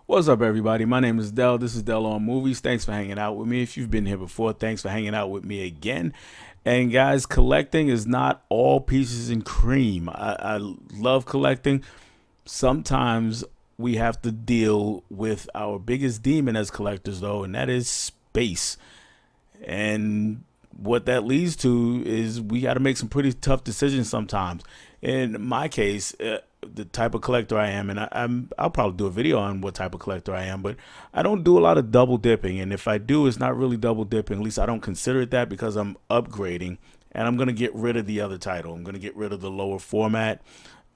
What's up, everybody? My name is Dell. This is Dell on Movies. Thanks for hanging out with me. If you've been here before, thanks for hanging out with me again. And guys, collecting is not all peaches and cream. I love collecting. Sometimes we have to deal with our biggest demon as collectors, though, and that is space. And what that leads to is we got to make some pretty tough decisions sometimes. In my case, the type of collector I am, and I'll probably do a video on what type of collector I am, but I don't do a lot of double dipping. And if I do, it's not really double dipping. At least I don't consider it that, because I'm upgrading and I'm going to get rid of the other title. I'm going to get rid of the lower format,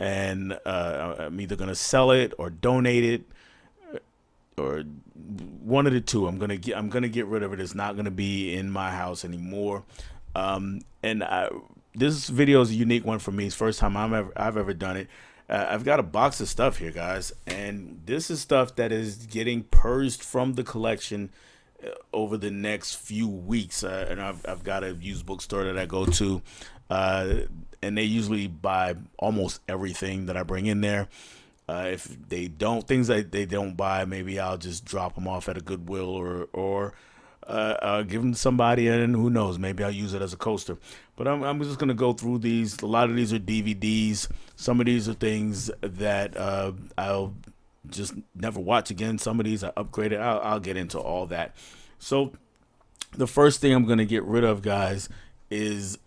and I'm either going to sell it or donate it, or one of the two. I'm gonna get rid of it. It's not gonna be in my house anymore. This video is a unique one for me. It's the first time I've ever done it. I've got a box of stuff here, guys, and this is stuff that is getting purged from the collection over the next few weeks. And I've got a used bookstore that I go to, and they usually buy almost everything that I bring in there. If they don't, things that they don't buy, maybe I'll just drop them off at a Goodwill, or give them to somebody, and who knows, maybe I'll use it as a coaster. But I'm just gonna go through these. A lot of these are DVDs. Some of these are things that I'll just never watch again. Some of these I upgraded. I'll get into all that. So the first thing I'm gonna get rid of, guys, is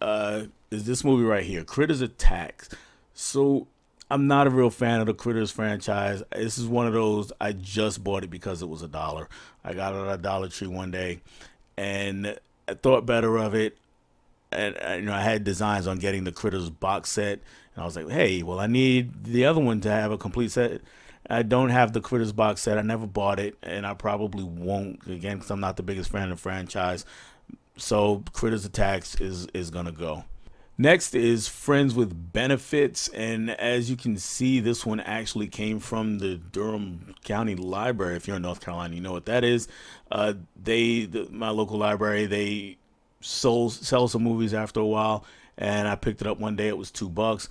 this movie right here, Critters Attack. So I'm not a real fan of the Critters franchise. This is one of those, I just bought it because it was $1. I got it at a Dollar Tree one day, and I thought better of it. And I had designs on getting the Critters box set, and I was like, hey, well, I need the other one to have a complete set. I don't have the Critters box set. I never bought it, and I probably won't, again, because I'm not the biggest fan of the franchise. So Critters Attacks is gonna go. Next is Friends with Benefits, and as you can see, this one actually came from the Durham County Library. If you're in North Carolina, you know what that is. My local library, they sell some movies after a while, and I picked it up one day. It was $2.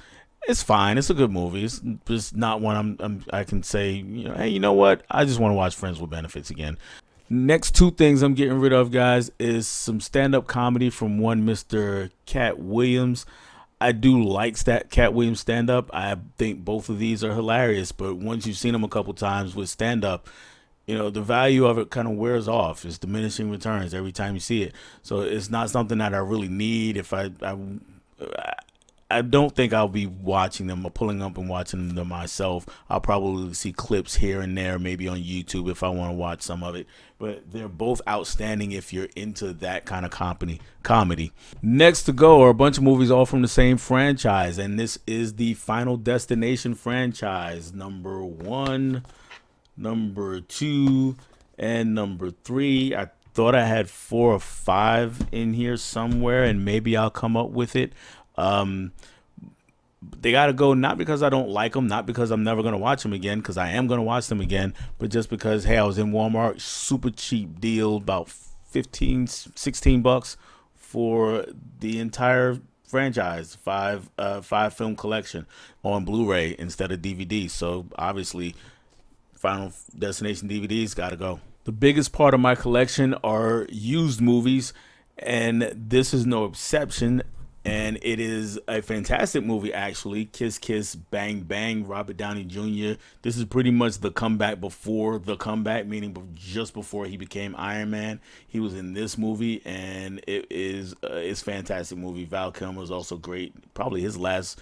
It's fine. It's a good movie. It's just not one I can say, hey, you know what? I just want to watch Friends with Benefits again. Next two things I'm getting rid of, guys, is some stand-up comedy from one Mr. Cat Williams. I do like Cat Williams stand-up. I think both of these are hilarious, but once you've seen them a couple times with stand-up, the value of it kind of wears off. It's diminishing returns every time you see it. So it's not something that I really need. If I don't think I'll be watching them or pulling up and watching them myself. I'll probably see clips here and there, maybe on YouTube if I want to watch some of it. But they're both outstanding if you're into that kind of comedy. Next to go are a bunch of movies all from the same franchise, and this is the Final Destination franchise. Number 1, number 2, and number 3. I thought I had 4 or 5 in here somewhere, and maybe I'll come up with it. They gotta go, not because I don't like them, not because I'm never gonna watch them again, because I am gonna watch them again, but just because, hey, I was in Walmart, super cheap deal, about 15, 16 bucks for the entire franchise, five film collection on Blu-ray instead of DVD. So obviously Final Destination DVDs gotta go. The biggest part of my collection are used movies, and this is no exception. And it is a fantastic movie, actually. Kiss Kiss Bang Bang, Robert Downey Jr. This is pretty much the comeback before the comeback, meaning just before he became Iron Man. He was in this movie, and it's a fantastic movie. Val Kilmer is also great. Probably his last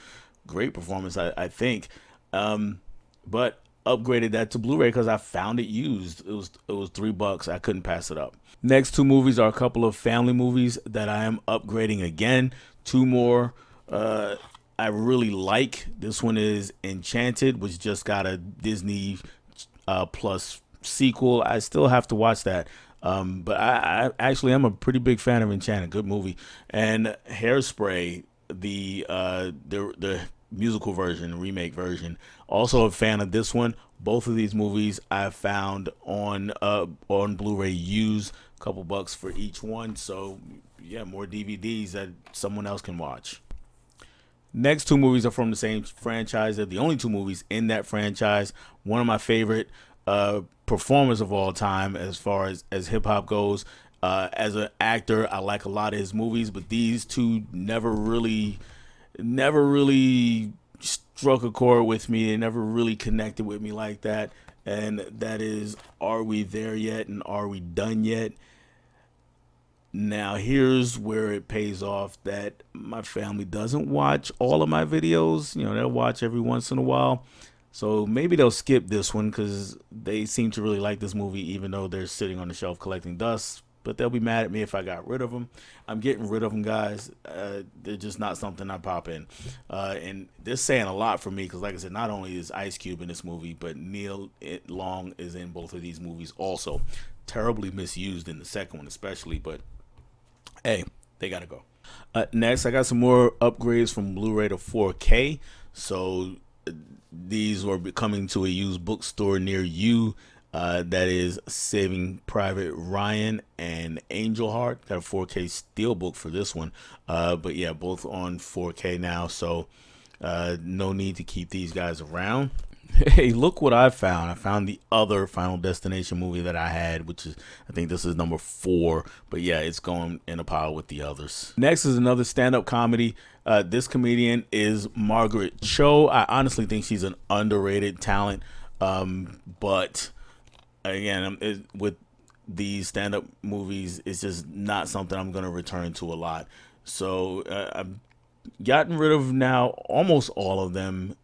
great performance, I think. But upgraded that to Blu-ray because I found it used. It was $3. I couldn't pass it up. Next two movies are a couple of family movies that I am upgrading again. 2 more I really like. This one is Enchanted, which just got a Disney Plus sequel. I still have to watch that. But I actually am a pretty big fan of Enchanted. Good movie. And Hairspray, the musical version, remake version. Also a fan of this one. Both of these movies I found on Blu-ray used, a couple bucks for each one. So yeah, more DVDs that someone else can watch. Next two movies are from the same franchise. They're the only two movies in that franchise. One of my favorite performers of all time as far as hip hop goes. As an actor, I like a lot of his movies, but these two never really struck a chord with me. They never really connected with me like that. And that is, Are We There Yet? And Are We Done Yet? Now, here's where it pays off that my family doesn't watch all of my videos. You know, they'll watch every once in a while. So maybe they'll skip this one because they seem to really like this movie, even though they're sitting on the shelf collecting dust. But they'll be mad at me if I got rid of them. I'm getting rid of them, guys. They're just not something I pop in. And they're saying a lot for me because, like I said, not only is Ice Cube in this movie, but Neil Long is in both of these movies also. Terribly misused in the second one especially, but hey, they gotta go. Next, I got some more upgrades from Blu-ray to 4K. So these are coming to a used bookstore near you. That is Saving Private Ryan and Angel Heart. Got a 4K steelbook for this one. But yeah, both on 4K now. So no need to keep these guys around. Hey, look what I found. I found the other Final Destination movie that I had, which is, I think this is number 4. But yeah, it's going in a pile with the others. Next is another stand-up comedy. This comedian is Margaret Cho. I honestly think she's an underrated talent. But again, with these stand-up movies, it's just not something I'm going to return to a lot. So I'm gotten rid of now almost all of them,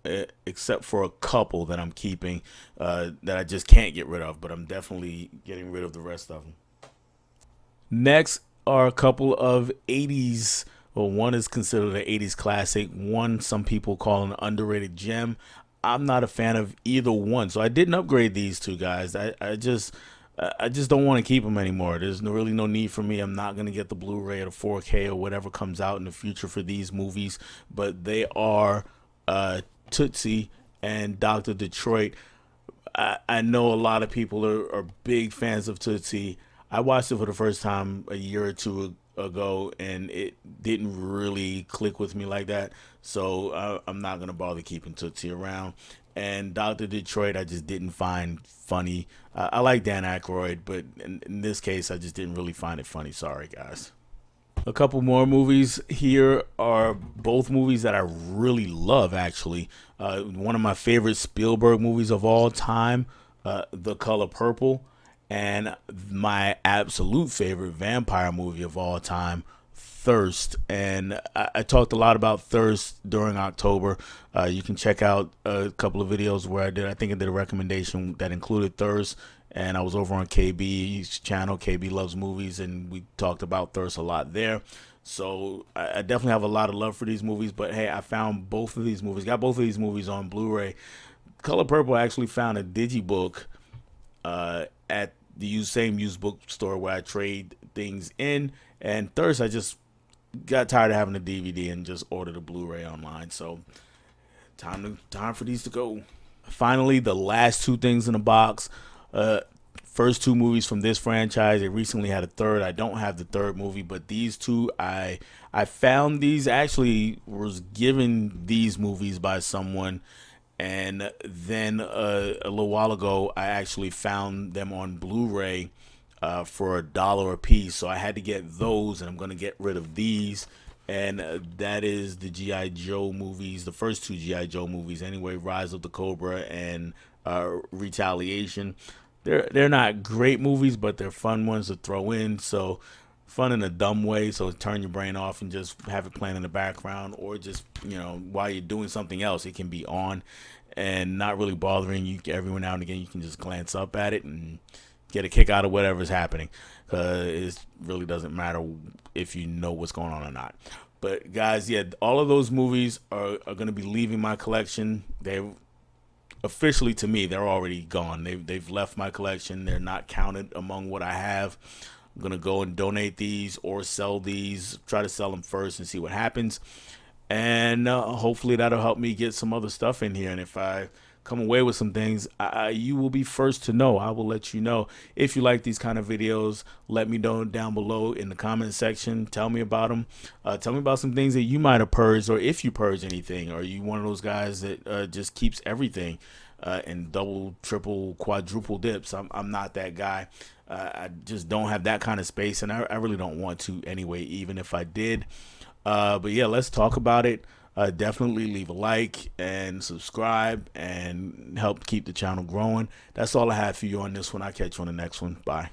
except for a couple that I'm keeping that I just can't get rid of, but I'm definitely getting rid of the rest of them. Next are a couple of 80s. Well, one is considered an 80s classic. One, some people call an underrated gem. I'm not a fan of either one, so I didn't upgrade these two guys. I just don't want to keep them anymore. There's really no need for me. I'm not going to get the Blu-ray or the 4K or whatever comes out in the future for these movies. But they are Tootsie and Dr. Detroit. I know a lot of people are big fans of Tootsie. I watched it for the first time a year or two ago, and it didn't really click with me like that. So I'm not going to bother keeping Tootsie around. And Dr. Detroit, I just didn't find funny. I like Dan Aykroyd, but in this case, I just didn't really find it funny. Sorry, guys. A couple more movies here are both movies that I really love, actually. One of my favorite Spielberg movies of all time, The Color Purple, and my absolute favorite vampire movie of all time, Thirst. And I talked a lot about Thirst during October. You can check out a couple of videos where I think I did a recommendation that included Thirst, and I was over on KB's channel, KB Loves Movies, and we talked about Thirst a lot there. So I definitely have a lot of love for these movies, but hey, I found both of these movies, got both of these movies on Blu-ray. Color Purple, I actually found a digibook at the same used bookstore where I trade things in, and Thirst, I just got tired of having a DVD and just ordered a Blu-ray online. So time for these to go. Finally, the last two things in the box. First two movies from this franchise. They recently had a third. I don't have the third movie, but these two, I found these, actually was given these movies by someone, and then a little while ago I actually found them on Blu-ray for $1 a piece. So I had to get those, and I'm going to get rid of these. And that is the G.I. Joe movies, the first two G.I. Joe movies anyway, Rise of the Cobra and Retaliation. They're not great movies, but they're fun ones to throw in. So fun in a dumb way, so turn your brain off and just have it playing in the background, or just, while you're doing something else, it can be on and not really bothering you. Every now and again, you can just glance up at it and get a kick out of whatever's happening. It really doesn't matter if you know what's going on or not. But guys, yeah, all of those movies are going to be leaving my collection. They officially, to me, they're already gone. They've left my collection. They're not counted among what I have. I'm going to go and donate these or sell these, try to sell them first and see what happens. and hopefully that'll help me get some other stuff in here. And if I come away with some things, you will be first to know. I will let you know. If you like these kind of videos, let me know down below in the comment section. Tell me about them. Tell me about some things that you might have purged, or if you purge anything. Are you one of those guys that just keeps everything in double, triple, quadruple dips? I'm not that guy. I just don't have that kind of space, and I really don't want to anyway, even if I did. But yeah, let's talk about it. Definitely leave a like and subscribe and help keep the channel growing. That's all I have for you on this one. I'll catch you on the next one. Bye.